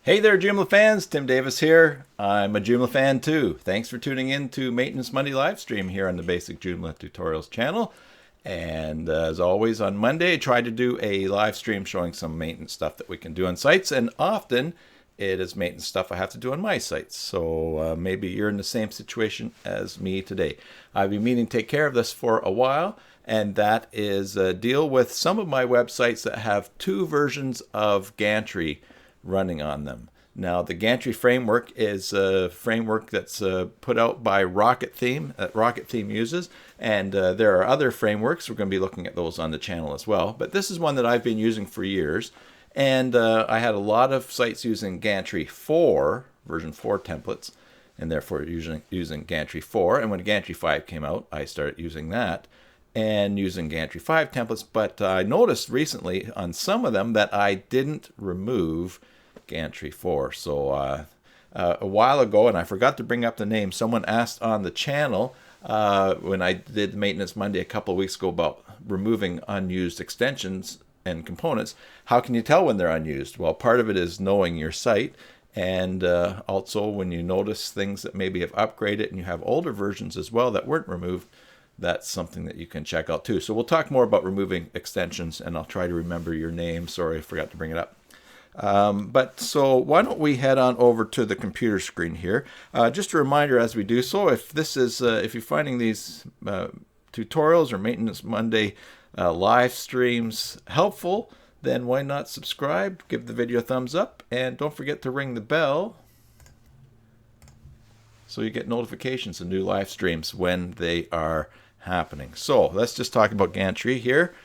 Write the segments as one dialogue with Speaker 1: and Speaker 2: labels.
Speaker 1: Hey there, Joomla fans. Tim Davis here. I'm a Joomla fan too. Thanks for tuning in to Maintenance Monday live stream here on the Basic Joomla Tutorials channel. And as always, on Monday, I try to do a live stream showing some maintenance stuff that we can do on sites. And often it is maintenance stuff I have to do on my sites. So maybe you're in the same situation as me today. I've been meaning to take care of this for a while. And that is deal with some of my websites that have two versions of Gantry running on them. Now, the Gantry framework is a framework that's put out by Rocket Theme, that Rocket Theme uses, and there are other frameworks. We're going to be looking at those on the channel as well. But this is one that I've been using for years, and I had a lot of sites using Gantry 4, version 4 templates, and therefore using Gantry 4. And when Gantry 5 came out, I started using that and using Gantry 5 templates. But I noticed recently on some of them that I didn't remove Gantry 4. So a while ago, and I forgot to bring up the name, someone asked on the channel when I did Maintenance Monday a couple of weeks ago about removing unused extensions and components. How can you tell when they're unused? Well, part of it is knowing your site, and also when you notice things that maybe have upgraded and you have older versions as well that weren't removed, that's something that you can check out too. So we'll talk more about removing extensions, and I'll try to remember your name. Sorry, I forgot to bring it up. So why don't we head on over to the computer screen here. Just a reminder as we do so, if this is if you're finding these tutorials or Maintenance Monday live streams helpful, then why not subscribe, give the video a thumbs up, and don't forget to ring the bell so you get notifications of new live streams when they are happening. So let's just talk about Gantry here.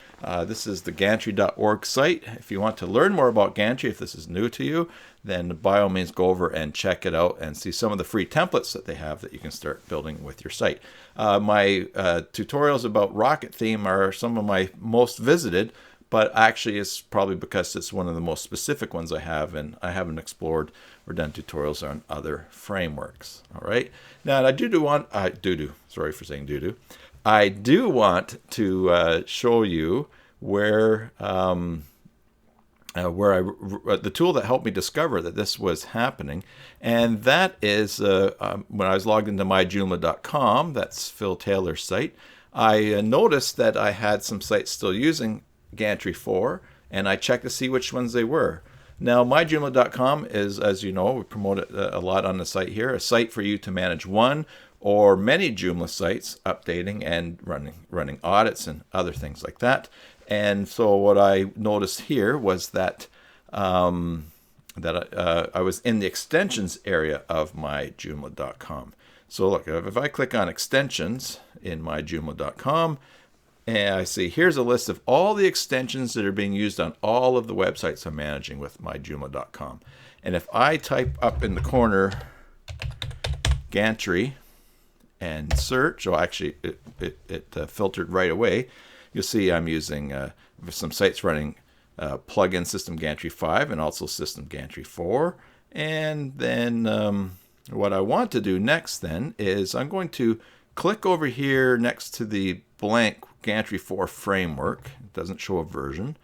Speaker 1: This is the gantry.org site. If you want to learn more about Gantry, if this is new to you, then by all means go over and check it out and see some of the free templates that they have that you can start building with your site. My tutorials about Rocket Theme are some of my most visited, but actually it's probably because it's one of the most specific ones I have, and I haven't explored or done tutorials on other frameworks. All right. Now, I do want to show you where the tool that helped me discover that this was happening, and that is when I was logged into myjoomla.com. That's Phil Taylor's site. I noticed that I had some sites still using Gantry 4, and I checked to see which ones they were. Now, myjoomla.com is, as you know, we promote it a lot on the site here, a site for you to manage one or many Joomla sites, updating and running audits and other things like that. And so what I noticed here was that I was in the extensions area of myjoomla.com. So look, if I click on extensions in myjoomla.com, and I see here's a list of all the extensions that are being used on all of the websites I'm managing with myjoomla.com. And if I type up in the corner Gantry and search, so actually it filtered right away, you'll see I'm using some sites running plugin system Gantry 5 and also system Gantry 4. And then what I want to do next then is I'm going to click over here next to the blank Gantry 4 framework. It doesn't show a version.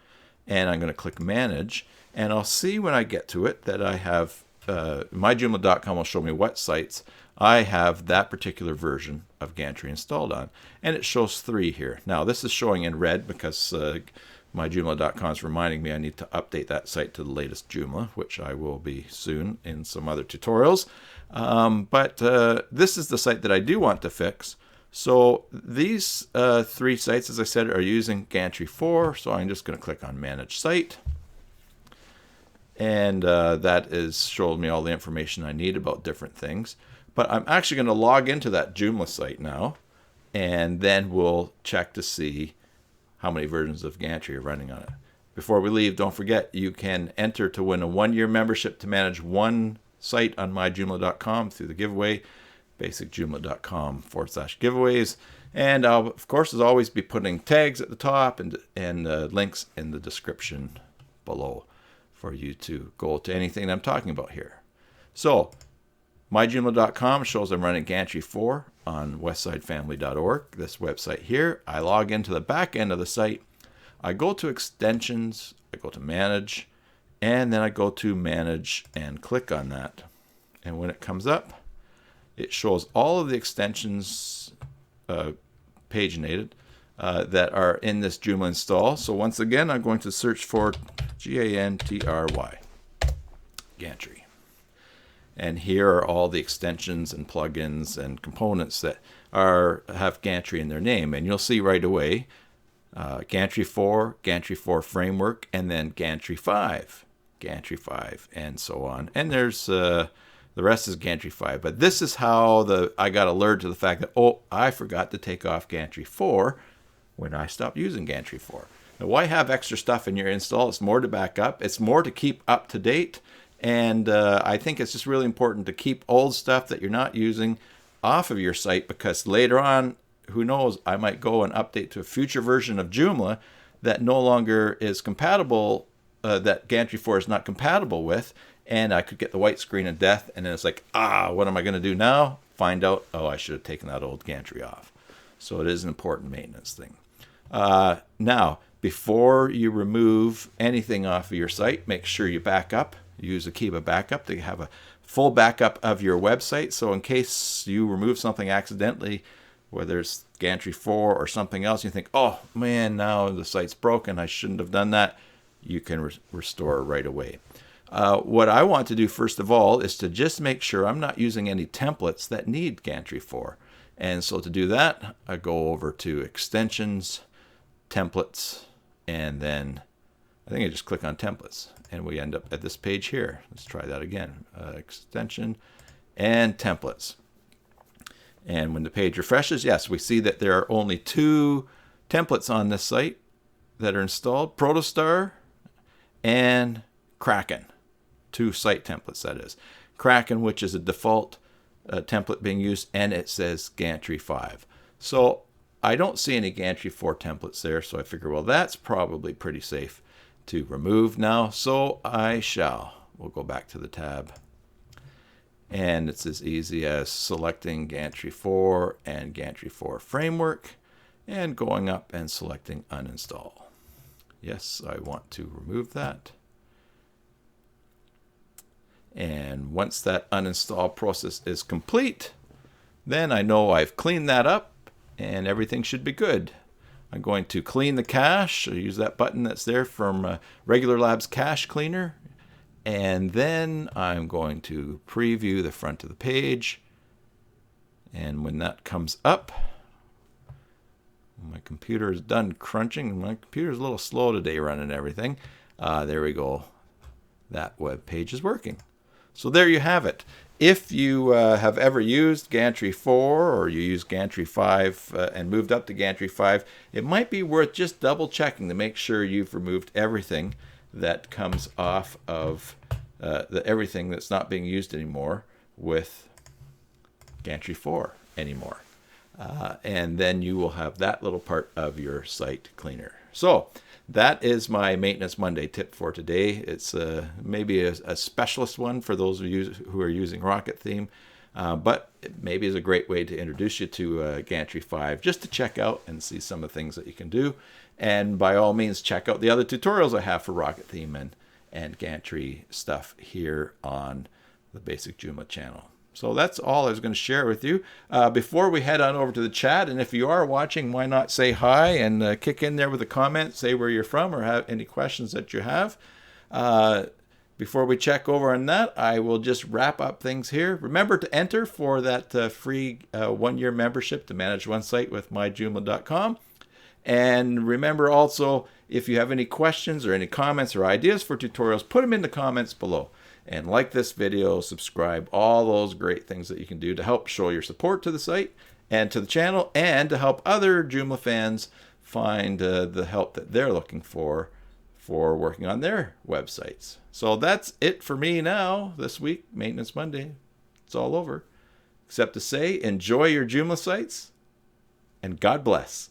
Speaker 1: And I'm going to click manage. And I'll see when I get to it that I have myjoomla.com will show me what sites I have that particular version of Gantry installed on. And it shows 3 here. Now this is showing in red because myjoomla.com is reminding me I need to update that site to the latest Joomla, which I will be soon in some other tutorials. But this is the site that I do want to fix. So these 3 sites, as I said, are using Gantry 4. So I'm just going to click on Manage Site. And that is showing me all the information I need about different things. But I'm actually going to log into that Joomla site now. And then we'll check to see how many versions of Gantry are running on it. Before we leave, don't forget you can enter to win a 1-year membership to manage one site on myjoomla.com through the giveaway, basicjoomla.com/giveaways. And I'll, of course, as always, be putting tags at the top and links in the description below for you to go to anything I'm talking about here. So myjoomla.com shows I'm running Gantry 4 on westsidefamily.org, this website here. I log into the back end of the site. I go to extensions, I go to manage, And then I go to Manage and click on that. And when it comes up, it shows all of the extensions paginated that are in this Joomla install. So once again, I'm going to search for Gantry, Gantry. And here are all the extensions and plugins and components that have Gantry in their name. And you'll see right away Gantry 4, Gantry 4 Framework, and then Gantry 5, and so on. And there's the rest is Gantry 5. But this is how I got alerted to the fact that, oh, I forgot to take off Gantry 4 when I stopped using Gantry 4. Now, why have extra stuff in your install? It's more to back up. It's more to keep up to date. And I think it's just really important to keep old stuff that you're not using off of your site, because later on, who knows, I might go and update to a future version of Joomla that no longer is compatible, that Gantry 4 is not compatible with, and I could get the white screen of death, and then it's like, what am I going to do now? Find out, oh, I should have taken that old Gantry off. So it is an important maintenance thing. Now, before you remove anything off of your site, make sure you back up. Use a Kiva backup to have a full backup of your website. So in case you remove something accidentally, whether it's Gantry 4 or something else, you think, oh man, now the site's broken, I shouldn't have done that, you can restore right away. What I want to do first of all is to just make sure I'm not using any templates that need Gantry 4. And so to do that, I go over to Extensions, Templates, and then I think I just click on Templates, and we end up at this page here. Let's try that again. Extension and Templates. And when the page refreshes, yes, we see that there are only 2 templates on this site that are installed, Protostar and Kraken. 2 site templates, that is. Kraken, which is a default template being used, and it says Gantry 5. So I don't see any Gantry 4 templates there, so I figure, well, that's probably pretty safe to remove now. So I shall. We'll go back to the tab. And it's as easy as selecting Gantry 4 and Gantry 4 Framework and going up and selecting Uninstall. Yes, I want to remove that. And once that uninstall process is complete, then I know I've cleaned that up and everything should be good. I'm going to clean the cache. I use that button that's there from Regular Labs Cache Cleaner. And then I'm going to preview the front of the page. And when that comes up, my computer is done crunching. My computer's a little slow today running everything. There we go. That web page is working. So there you have it. If you have ever used Gantry 4 or you use Gantry 5 and moved up to Gantry 5, it might be worth just double checking to make sure you've removed everything that comes off of everything that's not being used anymore with Gantry 4 anymore. And then you will have that little part of your site cleaner. So that is my Maintenance Monday tip for today. It's maybe a specialist one for those of you who are using Rocket Theme, but it maybe is a great way to introduce you to Gantry 5 just to check out and see some of the things that you can do. And by all means, check out the other tutorials I have for Rocket Theme and Gantry stuff here on the Basic Joomla channel. So that's all I was going to share with you. Before we head on over to the chat, and if you are watching, why not say hi and kick in there with a comment, say where you're from or have any questions that you have. Before we check over on that, I will just wrap up things here. Remember to enter for that free 1-year membership to manage one site with myjoomla.com. And remember also, if you have any questions or any comments or ideas for tutorials, put them in the comments below. And like this video, subscribe, all those great things that you can do to help show your support to the site and to the channel, and to help other Joomla fans find the help that they're looking for working on their websites. So that's it for me now this week, Maintenance Monday. It's all over. Except to say, enjoy your Joomla sites, and God bless.